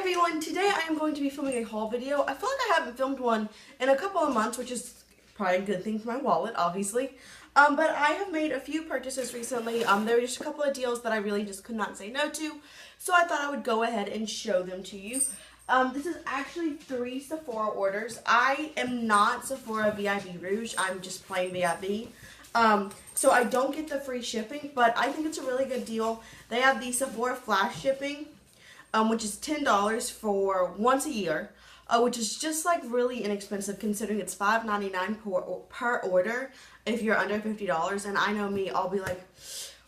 everyone, today I am going to be filming a haul video. I feel like I haven't filmed one in a couple of months, which is probably a good thing for my wallet, obviously. But I have made a few purchases recently. There were just a couple of deals that I really just could not say no to, so I thought I would go ahead and show them to you. This is actually 3 Sephora orders. I am not Sephora VIB Rouge, I'm just plain VIB. So I don't get the free shipping, but I think it's a really good deal. They have the Sephora flash shipping, which is $10 for once a year, which is just like really inexpensive considering it's $5.99 per order if you're under $50. And I know me, I'll be like,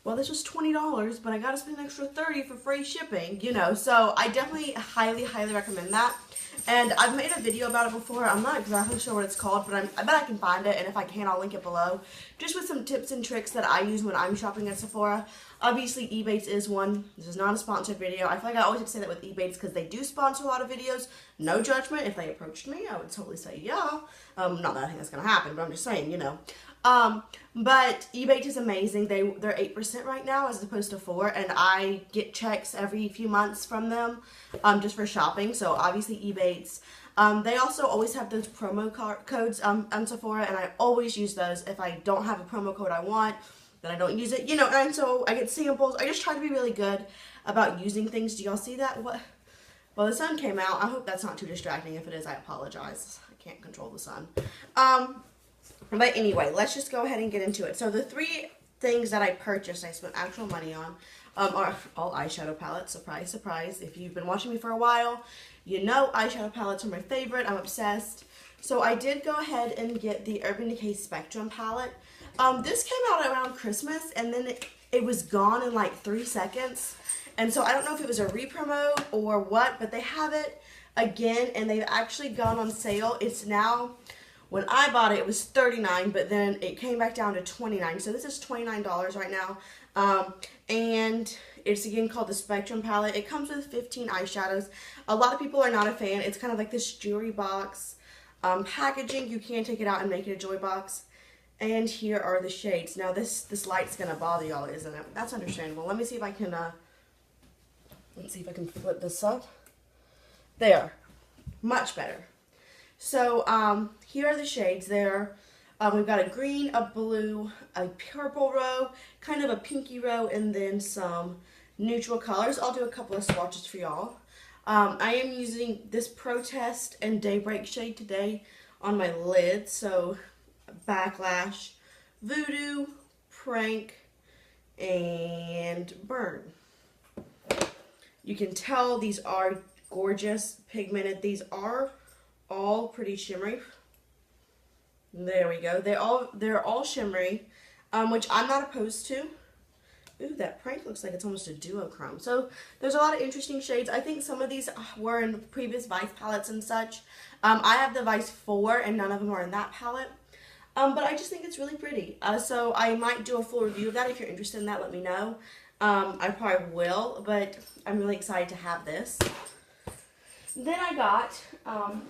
well, this was $20, but I gotta spend an extra $30 for free shipping, you know. So I definitely highly recommend that. And I've made a video about it before. I'm not exactly sure what it's called, but I bet I can find it, and if I can, I'll link it below. Just with some tips and tricks that I use when I'm shopping at Sephora. Obviously, Ebates is one. This is not a sponsored video. I feel like I always have to say that with Ebates because they do sponsor a lot of videos. No judgment. If they approached me, I would totally say yeah. Not that I think that's going to happen, but I'm just saying, you know. But Ebates is amazing. They're 8% right now as opposed to 4%, and I get checks every few months from them just for shopping. So obviously Ebates. They also always have those promo codes on Sephora, and I always use those. If I don't have a promo code I want, then I don't use it, you know. And so I get samples. I just try to be really good about using things. Do y'all see that? What? Well, the sun came out. I hope that's not too distracting. If it is, I apologize. I can't control the sun. But anyway, let's just go ahead and get into it. So the 3 things that I purchased, I spent actual money on, are all eyeshadow palettes. Surprise, surprise. If you've been watching me for a while, you know eyeshadow palettes are my favorite. I'm obsessed. So I did go ahead and get the Urban Decay Spectrum palette. This came out around Christmas, and then it was gone in like 3 seconds. And so I don't know if it was a re-promote or what, but they have it again, and they've actually gone on sale. It's now... When I bought it, it was $39, but then it came back down to $29. So this is $29 right now. And it's again called the Spectrum palette. It comes with 15 eyeshadows. A lot of people are not a fan. It's kind of like this jewelry box packaging. You can take it out and make it a jewelry box. And here are the shades. Now this light's gonna bother y'all, isn't it? That's understandable. Let me see if I can let's see if I can flip this up. There. Much better. So, here are the shades. There, we've got a green, a blue, a purple row, kind of a pinky row, and then some neutral colors. I'll do a couple of swatches for y'all. I am using this Protest and Daybreak shade today on my lid. So, Backlash, Voodoo, Prank, and Burn. You can tell these are gorgeous, pigmented. These are all pretty shimmery. There we go. They're all shimmery, which I'm not opposed to. Ooh, that Prank looks like it's almost a duochrome. So there's a lot of interesting shades. I think some of these were in previous Vice palettes and such. I have the Vice 4, and none of them are in that palette. But I just think it's really pretty. So I might do a full review of that. If you're interested in that, let me know. I probably will, but I'm really excited to have this. Then I got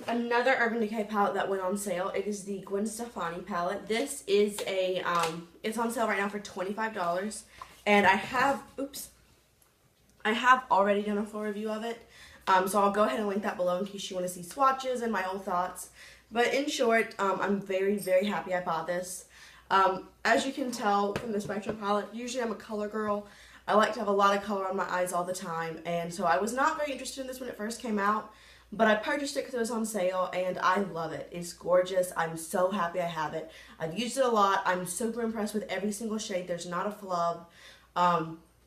another Urban Decay palette that went on sale. It is the Gwen Stefani palette. This is a, it's on sale right now for $25. And I have already done a full review of it. So I'll go ahead and link that below in case you want to see swatches and my own thoughts. But in short, I'm very happy I bought this. As you can tell from the Spectrum palette, usually I'm a color girl. I like to have a lot of color on my eyes all the time, and so I was not very interested in this when it first came out, but I purchased it because it was on sale, and I love it. It's gorgeous. I'm so happy I have it. I've used it a lot. I'm super impressed with every single shade. There's not a flub.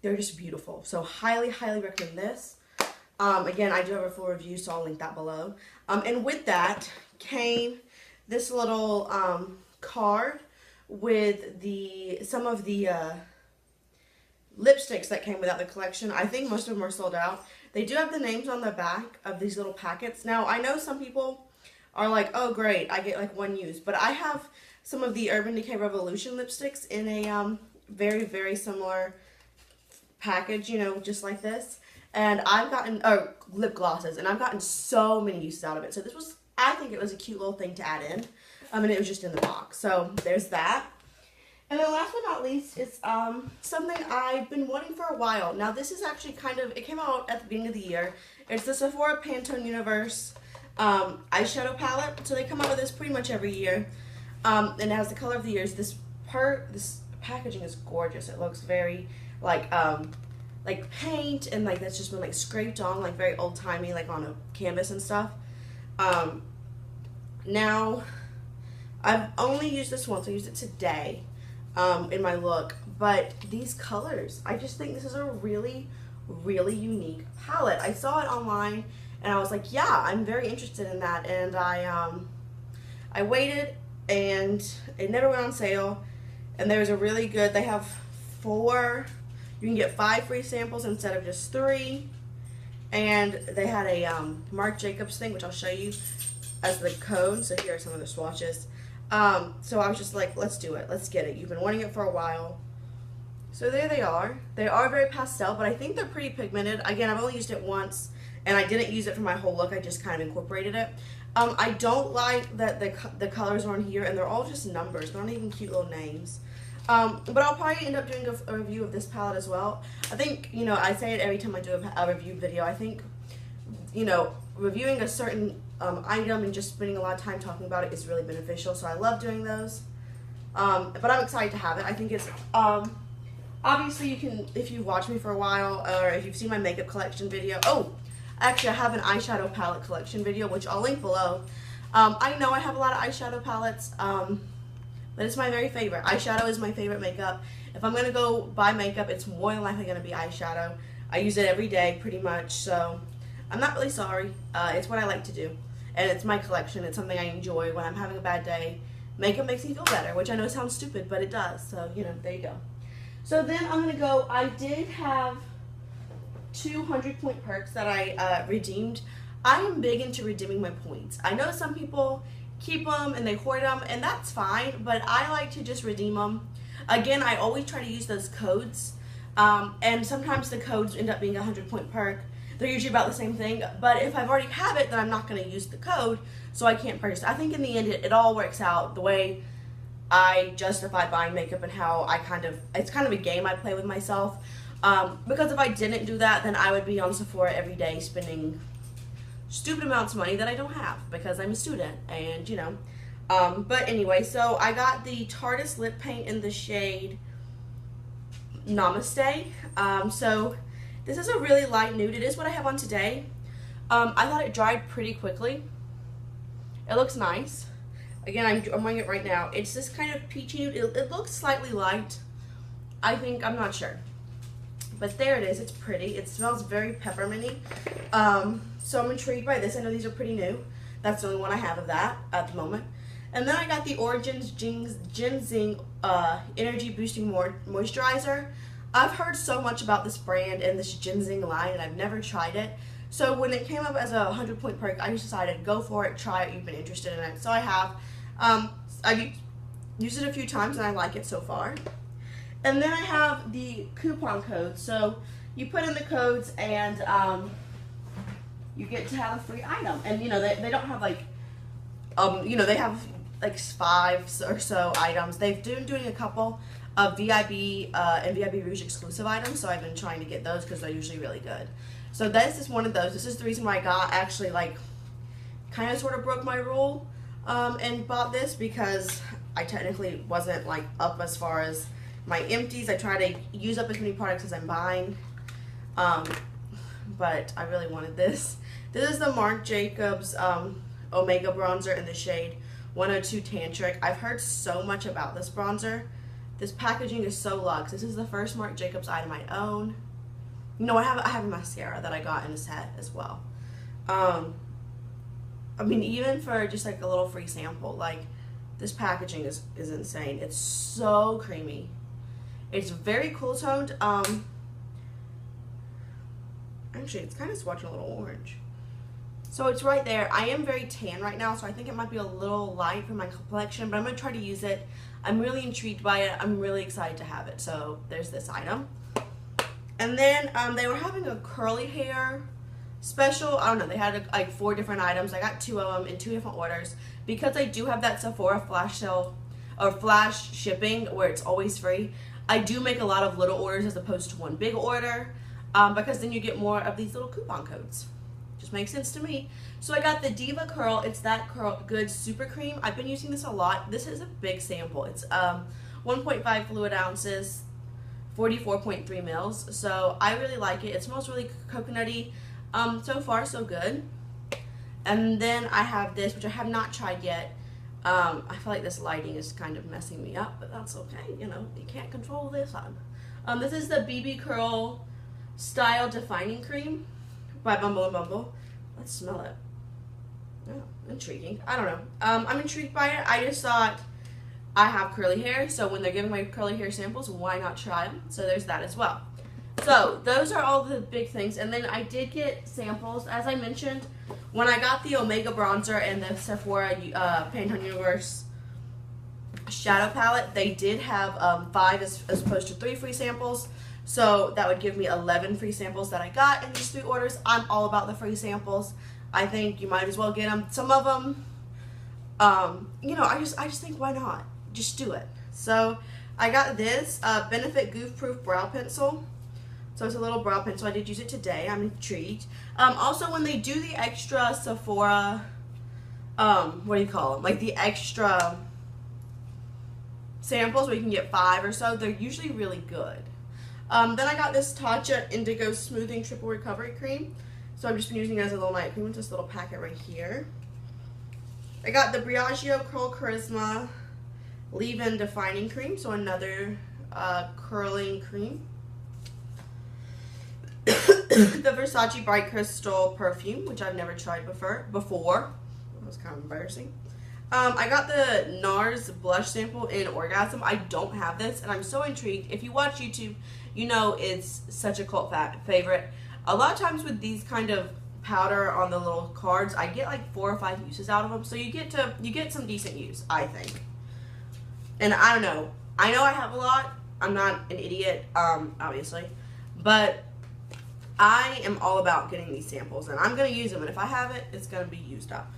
They're just beautiful. So highly recommend this. Again, I do have a full review, so I'll link that below. And with that came this little card with some of the lipsticks that came without the collection. I think most of them are sold out. They do have the names on the back of these little packets. Now, I know some people are like, oh great, I get like one use, but I have some of the Urban Decay Revolution lipsticks in a very similar package, you know, just like this. And I've gotten, lip glosses, and I've gotten so many uses out of it. So this was, I think it was a cute little thing to add in. And it was just in the box. So there's that. And then last but not least is something I've been wanting for a while. Now this is actually kind of, it came out at the beginning of the year. It's the Sephora Pantone Universe eyeshadow palette. So they come out with this pretty much every year. And it has the color of the years. This packaging is gorgeous. It looks very like paint, and like that's just been like scraped on, like very old timey, like on a canvas and stuff. Now I've only used this once. I used it today in my look, but these colors, I just think this is a really unique palette. I saw it online and I was like, yeah, I'm very interested in that, and I waited, and it never went on sale. And there's a really good, they have 4, you can get 5 free samples instead of just 3. And they had a Marc Jacobs thing, which I'll show you as the code. So here are some of the swatches. So I was just like, let's do it, let's get it. You've been wanting it for a while. So there they are. They are very pastel, but I think they're pretty pigmented. Again, I've only used it once, and I didn't use it for my whole look. I just kind of incorporated it. I don't like that the colors are on here, and they're all just numbers. They're not even cute little names. But I'll probably end up doing a review of this palette as well. I think, you know, I say it every time I do a review video. I think, you know, reviewing a certain item and just spending a lot of time talking about it is really beneficial. So I love doing those. But I'm excited to have it. I think it's, obviously you can, if you've watched me for a while, or if you've seen my makeup collection video. Oh, actually I have an eyeshadow palette collection video, which I'll link below. I know I have a lot of eyeshadow palettes, but it's my very favorite. Eyeshadow is my favorite makeup. If I'm going to go buy makeup, it's more than likely going to be eyeshadow. I use it every day pretty much, so I'm not really sorry. It's what I like to do, and it's my collection. It's something I enjoy when I'm having a bad day. Makeup makes me feel better, which I know sounds stupid, but it does. So, you know, there you go. So then I'm going to go, I did have 200 point perks that I redeemed. I am big into redeeming my points. I know some people keep them and they hoard them, and that's fine, but I like to just redeem them. Again, I always try to use those codes, and sometimes the codes end up being a 100 point perk. They're usually about the same thing, but if I've already have it, then I'm not going to use the code, so I can't purchase it. I think in the end it all works out the way I justify buying makeup, and how I it's kind of a game I play with myself, because if I didn't do that, then I would be on Sephora every day spending stupid amounts of money that I don't have, because I'm a student, and you know. But anyway, so I got the Tarteist lip paint in the shade Namaste. So this is a really light nude. It is what I have on today. I thought it dried pretty quickly. It looks nice. Again, I'm wearing it right now. It's this kind of peachy nude. It looks slightly light, I think. I'm not sure. But there it is. It's pretty. It smells very pepperminty. So I'm intrigued by this. I know these are pretty new. That's the only one I have of that at the moment. And then I got the Origins GinZing Energy Boosting Moisturizer. I've heard so much about this brand and this GinZing line, and I've never tried it. So when it came up as a 100 point perk, I just decided, go for it, try it, you've been interested in it. So I have. I've used it a few times and I like it so far. And then I have the coupon codes. So you put in the codes and you get to have a free item. And you know, they don't have like, you know, they have like 5 or so items. They've been doing a couple of VIB and VIB Rouge exclusive items, so I've been trying to get those because they're usually really good. So this is one of those. This is the reason why I actually like kind of sort of broke my rule and bought this, because I technically wasn't like up as far as my empties. I try to use up as many products as I'm buying, but I really wanted this. This is the Marc Jacobs Omega bronzer in the shade 102 Tantric. I've heard so much about this bronzer. This packaging is so luxe. This is the first Marc Jacobs item I own. You know, I have a mascara that I got in a set as well. I mean, even for just like a little free sample, like this packaging is insane. It's so creamy. It's very cool toned. Actually, it's kind of swatching a little orange. So it's right there. I am very tan right now, so I think it might be a little light for my complexion, but I'm going to try to use it. I'm really intrigued by it. I'm really excited to have it. So there's this item. And then they were having a curly hair special. I don't know. They had like 4 different items. I got 2 of them in 2 different orders. Because I do have that Sephora flash sale or flash shipping where it's always free, I do make a lot of little orders as opposed to one big order, because then you get more of these little coupon codes. just makes sense to me. So I got the Deva Curl. It's that Curl Good Super Cream. I've been using this a lot. This is a big sample. It's 1.5 fluid ounces, 44.3 mils. So I really like it. It smells really coconutty. So far so good. And then I have this, which I have not tried yet. I feel like this lighting is kind of messing me up, but that's okay. You know, you can't control this one. This is the BB Curl Style Defining Cream by Bumble and Bumble. Let's smell it. Oh, intriguing. I don't know. I'm intrigued by it. I just thought I have curly hair, so when they're giving away curly hair samples, why not try them? So there's that as well. So those are all the big things. And then I did get samples, as I mentioned, when I got the Omega Bronzer and the Sephora Pantone Universe Shadow Palette. They did have 5 as opposed to 3 free samples. So that would give me 11 free samples that I got in these 3 orders. I'm all about the free samples. I think you might as well get them. Some of them, you know, I just think, why not? Just do it. So I got this Benefit Goof Proof Brow Pencil. So it's a little brow pencil. I did use it today. I'm intrigued. Also, when they do the extra Sephora, what do you call them? Like the extra samples where you can get 5 or so, they're usually really good. Then I got this Tatcha Indigo Smoothing Triple Recovery Cream. So I've just been using it as a little night cream with this little packet right here. I got the Briogeo Curl Charisma Leave-In Defining Cream. So another curling cream. The Versace Bright Crystal Perfume, which I've never tried before. That was kind of embarrassing. I got the NARS blush sample in Orgasm. I don't have this, and I'm so intrigued. If you watch YouTube, you know it's such a cult favorite. A lot of times with these kind of powder on the little cards, I get like 4 or 5 uses out of them. So you get some decent use, I think. And I don't know. I know I have a lot. I'm not an idiot, obviously, but I am all about getting these samples, and I'm going to use them, and if I have it, it's going to be used up.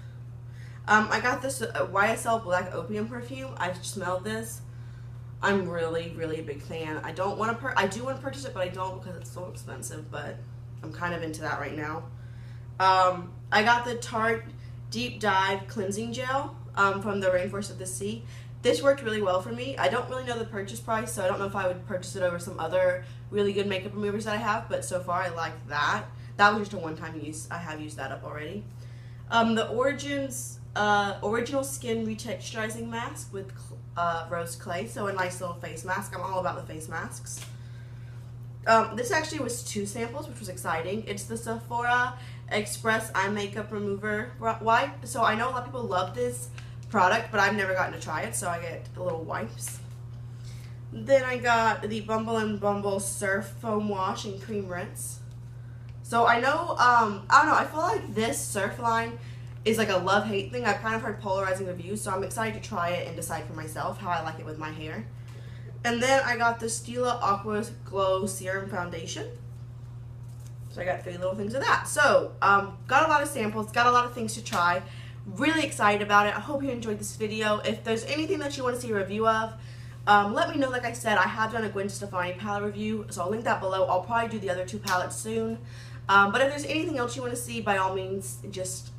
I got this YSL Black Opium perfume. I've smelled this. I'm really, really a big fan. I do want to purchase it, but I don't because it's so expensive, but I'm kind of into that right now. I got the Tarte Deep Dive Cleansing Gel from the Rainforest of the Sea. This worked really well for me. I don't really know the purchase price, so I don't know if I would purchase it over some other really good makeup removers that I have, but so far I like that. That was just a one-time use. I have used that up already. The Original Skin Retexturizing Mask with Rose Clay, so a nice little face mask. I'm all about the face masks. This actually was 2 samples, which was exciting. It's the Sephora Express Eye Makeup Remover Wipe. So I know a lot of people love this product, but I've never gotten to try it, so I get the little wipes. Then I got the Bumble and Bumble Surf Foam Wash and Cream Rinse. So I know, I don't know, I feel like this surf line is like a love-hate thing. I've kind of heard polarizing reviews, so I'm excited to try it and decide for myself how I like it with my hair. And then I got the Stila Aqua Glow Serum Foundation. So I got 3 little things of that. So, got a lot of samples, got a lot of things to try. Really excited about it. I hope you enjoyed this video. If there's anything that you want to see a review of, let me know. Like I said, I have done a Gwen Stefani palette review, so I'll link that below. I'll probably do the other 2 palettes soon. But if there's anything else you want to see, by all means, just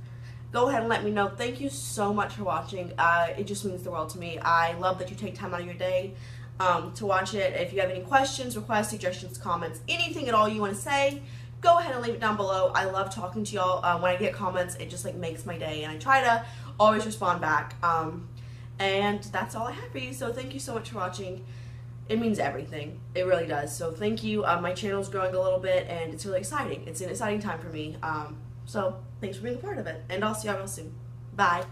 go ahead and let me know. Thank you so much for watching. It just means the world to me. I love that you take time out of your day to watch it. If you have any questions, requests, suggestions, comments, anything at all you want to say, go ahead and leave it down below. I love talking to y'all. When I get comments, it just like makes my day, and I try to always respond back. And that's all I have for you. So thank you so much for watching. It means everything. It really does. So thank you. My channel's growing a little bit, and it's really exciting. It's an exciting time for me. So thanks for being a part of it, and I'll see y'all real soon. Bye.